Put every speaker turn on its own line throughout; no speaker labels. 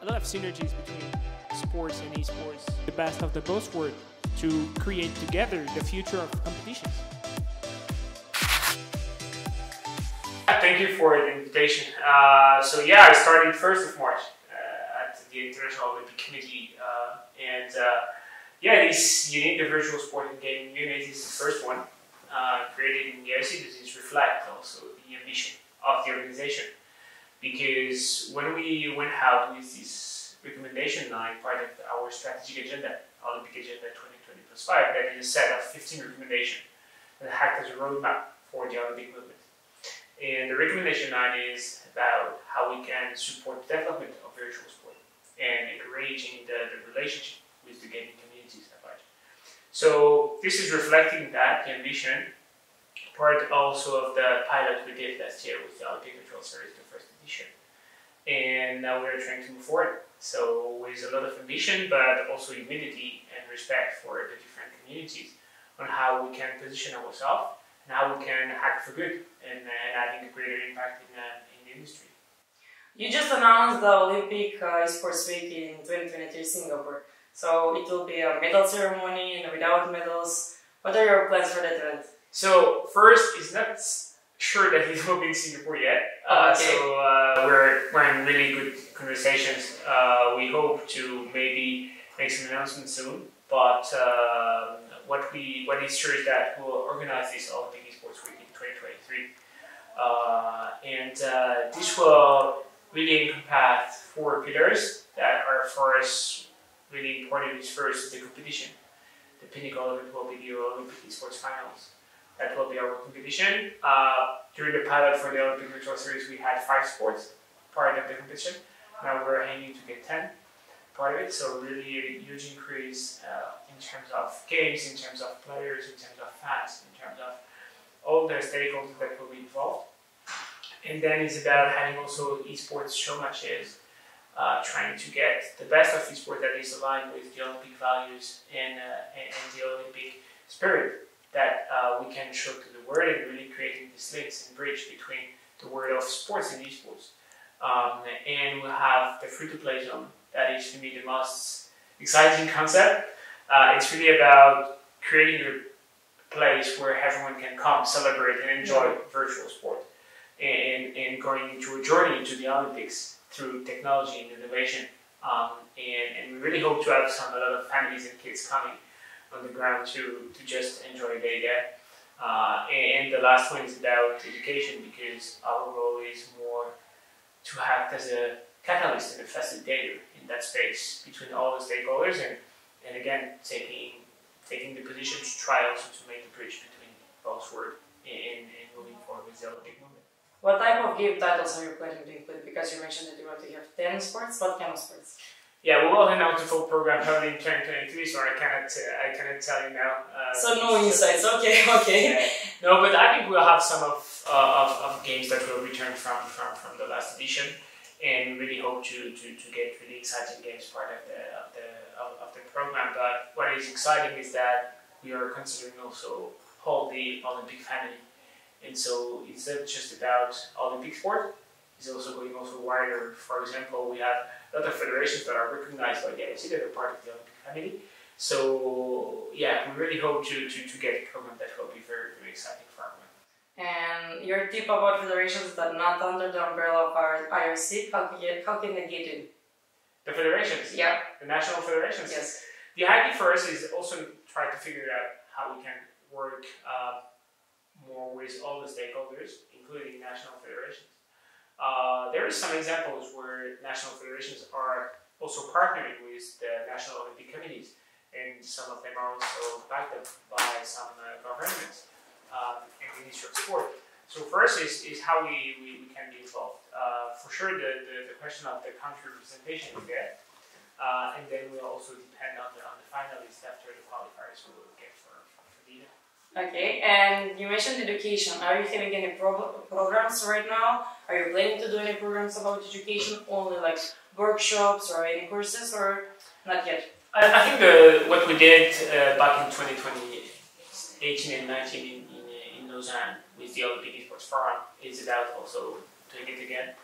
lot of synergies between sports and esports. The best of the both worlds to create together the future of competitions. Thank you for the invitation. So yeah, I started 1st of March at the International Olympic Committee, yeah, this unit, the Virtual Sport and Gaming Unit, is the first one created in the IESF. This reflects also the ambition of the organization, because when we went out with this recommendation line, part of our strategic agenda, Olympic Agenda 2020+5, that is a set of 15 recommendations that act as a roadmap for the Olympic movement. And the recommendation line is about how we can support the development of virtual sport and encouraging the relationship with the gaming communities at large. So this is reflecting that, the ambition, part also of the pilot we did last year with the Olympic Virtual Series, the first edition. And now we're trying to move forward. So with a lot of ambition, but also humility and respect for the different communities on how we can position ourselves and how we can act for good and having a greater impact in the industry.
You just announced the Olympic Esports Week in 2023 Singapore. So it will be a medal ceremony and without medals. What are your plans for that event?
So first, it's not sure that it will be in Singapore yet. So we're in really good conversations. We hope to maybe make some announcements soon. But what is sure is that we'll organize this Olympic Esports Week in 2023. This will really encompass 4 pillars that are for us really important. Is first the competition. The pinnacle of it will be the Olympic Esports Finals. That will be our competition. During the pilot for the Olympic Virtual Series, we had 5 sports part of the competition. Now we're aiming to get 10 part of it. So really a huge increase in terms of games, in terms of players, in terms of fans, in terms of all the stakeholders that will be involved. And then it's about having also esports show matches, trying to get the best of esports that is aligned with the Olympic values and the Olympic spirit that we can show to the world, and really creating these links and bridge between the world of sports and esports. And we'll have the free-to-play zone. That is, for me, the most exciting concept. It's really about creating a place where everyone can come, celebrate, and enjoy virtual sport, and going into a journey into the Olympics through technology and innovation. And we really hope to have a lot of families and kids coming on the ground to just enjoy a day there. And the last one is about education, because our role is more to act as a catalyst and a facilitator in that space between all the stakeholders, and again, taking the position to try also to make the bridge between both worlds and moving forward with the Olympic movement.
What type of game titles are you planning to include? Because you mentioned that you want to have 10 sports. What kind of sports?
Yeah, we will announce the full program early in 2023, so I cannot tell you now.
So no insights. Okay.
Yeah. No, but I think we'll have some of games that will return from the last edition, and we really hope to get really exciting games part of the program. But what is exciting is that we are considering also whole the Olympic family, and so it's not just about Olympic sport. It's also going wider. For example, we have a lot of federations that are recognized by the IESF that are part of the Olympic family. So yeah, we really hope to get a program that will be very, very exciting for everyone.
And your tip about federations that are not under the umbrella of our IESF, how can they get in?
The federations?
Yeah.
The national federations?
Yes.
The idea for us is also try to figure out how we can work more with all the stakeholders, including national federations. There are some examples where national federations are also partnering with the National Olympic Committees, and some of them are also backed up by some governments and Ministry of Sport. So first is how we can be involved. For sure, the question of the country representation is there, and then we'll also depend on the finalists after the qualifiers we will get for the event.
Okay, and you mentioned education. Are you having any programs right now? Are you planning to do any programs about education, only like workshops or any courses, or not yet?
I think what we did back in 2018 and 19 in Lausanne with the Olympic Esports Forum is about also doing it again.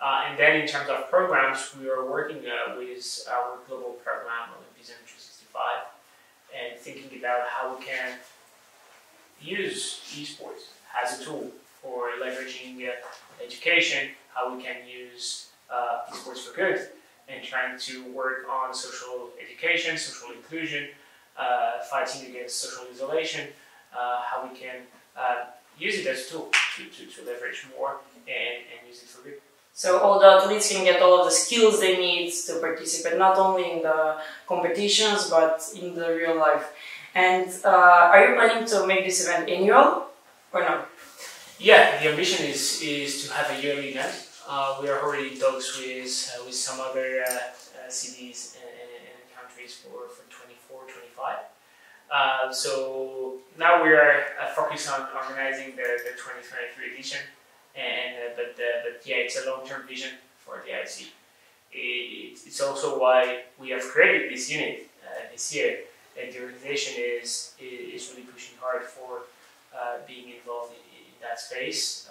And then in terms of programs, we are working with our global program, Olympism 365, and thinking about how we can use esports as a tool for leveraging education, how we can use esports for good, and trying to work on social education, social inclusion, fighting against social isolation, how we can use it as a tool to leverage more and use it for good.
So all the athletes can get all of the skills they need to participate, not only in the competitions, but in the real life. And are you planning to make this event annual or not?
Yeah, the ambition is to have a yearly event. We are already in talks with some other cities and countries for 24, 25. So now we are focused on organizing the 2023 edition. But yeah, it's a long-term vision for the IC. It's also why we have created this unit this year, and the organization is really pushing hard for being involved in that space,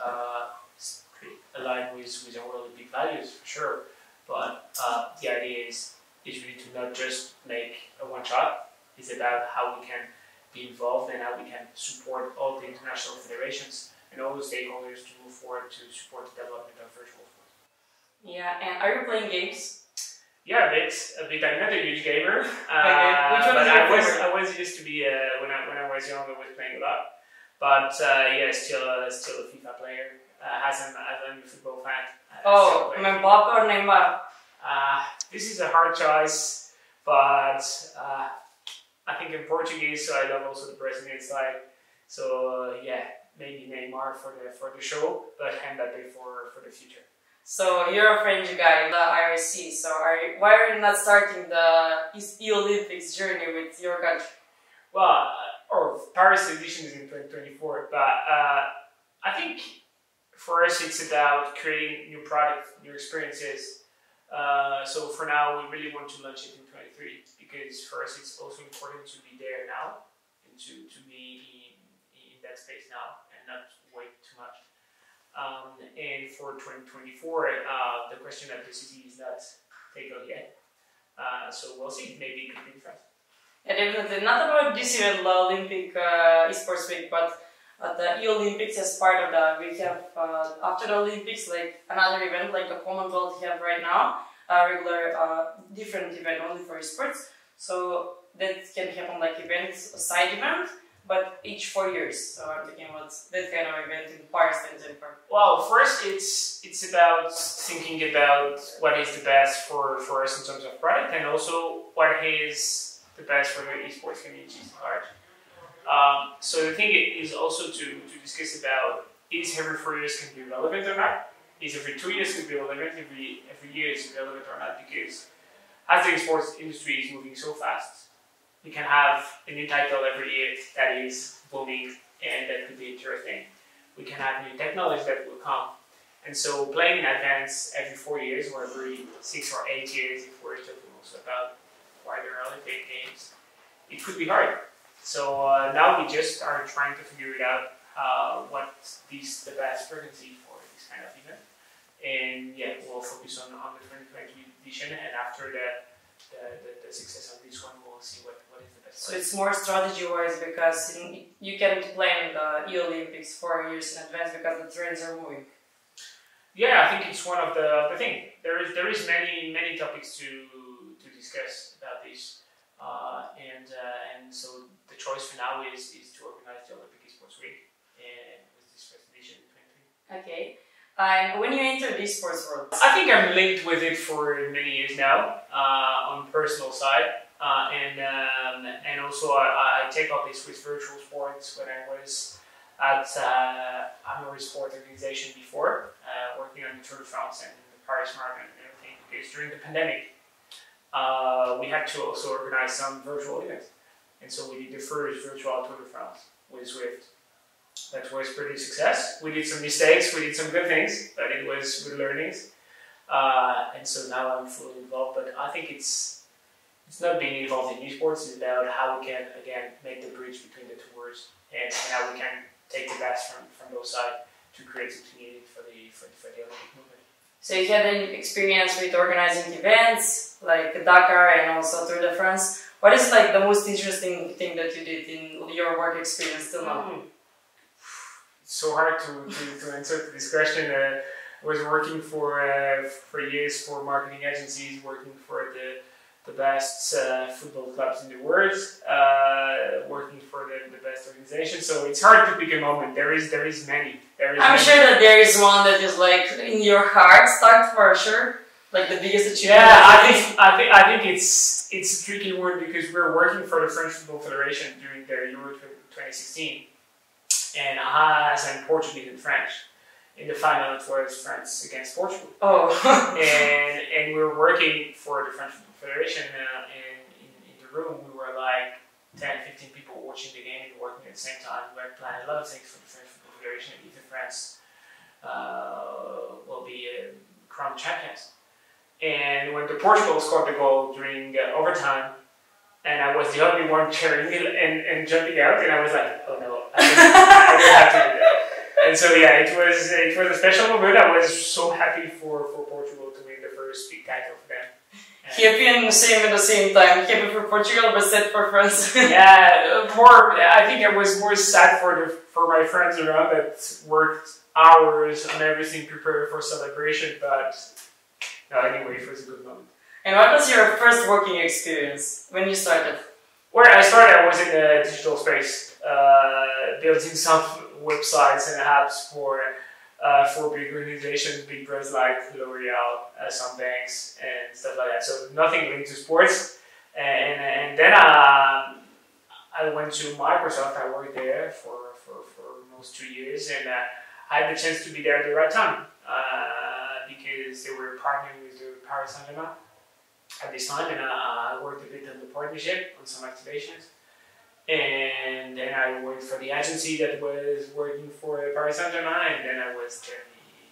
aligned with our Olympic values for sure. But the idea is really to not just make a one-shot. It's about how we can be involved and how we can support all the international federations and all the stakeholders to move forward to support the development of virtual sports.
Yeah, and are you playing games?
Yeah, a bit. I'm not a huge gamer.
Okay. Which one
but
is your favorite?
I was used to be when I was young. I was playing a lot. But yeah, still a FIFA player. As I'm a football fan.
Oh, Mbappe or Neymar?
This is a hard choice, but I think in Portuguese, so I love also the Brazilian side. So yeah, maybe Neymar for the show, but Mbappe for the future.
So you're a French guy, the IRC. So why are you not starting the Olympics journey with your country?
Well, Paris edition is in 2024, but I think for us it's about creating new products, new experiences. So for now, we really want to launch it in 23 because for us it's also important to be there now and to be in that space now and not wait too much. And for 2024, the question of the city is not taken yet. So we'll see. Maybe it could be different.
Yeah, definitely. Not about this event, the Olympic Esports Week, but the E-Olympics as part of that. We have, after the Olympics, like another event like the Commonwealth we have right now, a regular, different event only for esports. So that can happen like events, a side event, but each 4 years. So I'm thinking about that kind of event in Paris and Denver.
Well, first it's about thinking about what is the best for us in terms of product, and also what is the best for the esports community at large. So the thing is also to discuss about is every 4 years can be relevant or not? Is every 2 years can be relevant? Every year is relevant or not? Because as the esports industry is moving so fast, we can have a new title every year that is booming and that could be interesting. We can have new technology that will come. And so playing in advance every 4 years or every 6 or 8 years, if we're talking also about wider Olympic Games, it could be hard. So now we just are trying to figure it out what is the best frequency for this kind of event. And yeah, we'll focus on the 2020 edition, and after the success of this one, we'll see what is the best.
So it's more strategy-wise because you can't plan the E-Olympics 4 years in advance because the trends are moving.
Yeah, I think it's one of the thing. There is many topics to discuss about this, and so the choice for now is to organize the Olympic Esports Week and with this first edition in 23.
Okay. And when you enter the esports world?
I think I'm linked with it for many years now, on personal side, and also I take up this with virtual sports when I was at WorldEsports organization before, working on the Tour de France and the Paris Marathon and everything, because during the pandemic, we had to also organize some virtual events. And so we did the first virtual Tour de France with Zwift. That was pretty success. We did some mistakes, we did some good things, but it was good learnings. And so now I'm fully involved, but I think it's not being involved in esports, it's about how we can, again, make the bridge between the two worlds and how we can take the best from both sides to create something needed for the Olympic movement.
So you had an experience with organizing events like Dakar and also Tour de France. What is like the most interesting thing that you did in your work experience till now?
It's so hard to answer to this question. I was working for years for marketing agencies, working for the best football clubs in the world, working for the best organization. So it's hard to pick a moment. There is many.
I'm sure that there is one that is like in your heart stuck for sure, like the biggest achievement.
Yeah, I think it's a tricky one because we're working for the French Football Federation during the Euro 2016, and as I'm Portuguese and French. In the final, it was France against Portugal.
Oh.
and we were working for the French Football Federation, and in the room we were like 10, 15 people watching the game and working at the same time. We were planning a lot of things for the French Football Federation, even France will be crowned champions. And when the Portugal scored the goal during overtime, and I was the only one cheering and jumping out, and I was like, oh no, I don't have to do that. And so yeah, it was a special moment. I was so happy for Portugal to win the first big title for them.
Happy and same at the same time. Happy for Portugal, but sad for France.
Yeah, I think I was more sad for my friends around that worked hours on everything prepared for celebration. But anyway, it was a good moment.
And what was your first working experience when you started?
Where I started, I was in the digital space, building some websites and apps for big organizations, big brands like L'Oreal, some banks, and stuff like that. So nothing linked to sports. And then I went to Microsoft. I worked there for almost 2 years, and I had the chance to be there at the right time because they were partnering with the Paris Saint-Germain at this time, and I worked a bit on the partnership on some activations. And then I worked for the agency that was working for Paris Saint-Germain, and then I was the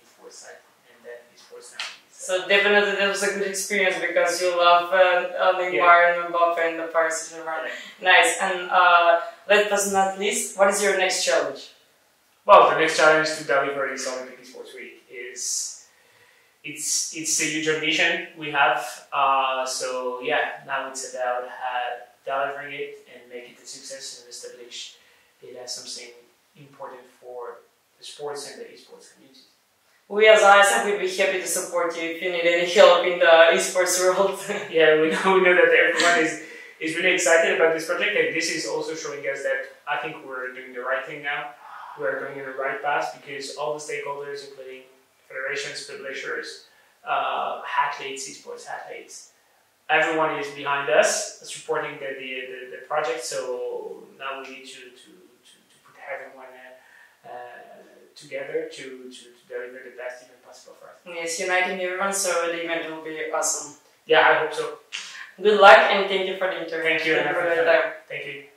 esports side, and then esports now.
So definitely that was a good experience because you love Neymar and Mbappe and the Paris Saint-Germain. Yeah. Nice. And last but not least, what is your next challenge?
Well, the next challenge to deliver this Olympic Esports Week is it's a huge ambition we have. So yeah, now it's about delivering it and make it a success and establish it as something important for the sports and the esports community.
We as IESF would be happy to support you if you need any help in the esports world.
Yeah, we know that everyone is really excited about this project, and this is also showing us that I think we're doing the right thing now. We're going in the right path because all the stakeholders, including federations, publishers, athletes, esports athletes, everyone is behind us, supporting the project. So now we need to put everyone together to deliver the best event possible for us.
Yes, uniting everyone, so the event will be awesome.
Yeah, I hope so.
Good luck and thank you for the interview.
Thank you,
for your time.
Thank you.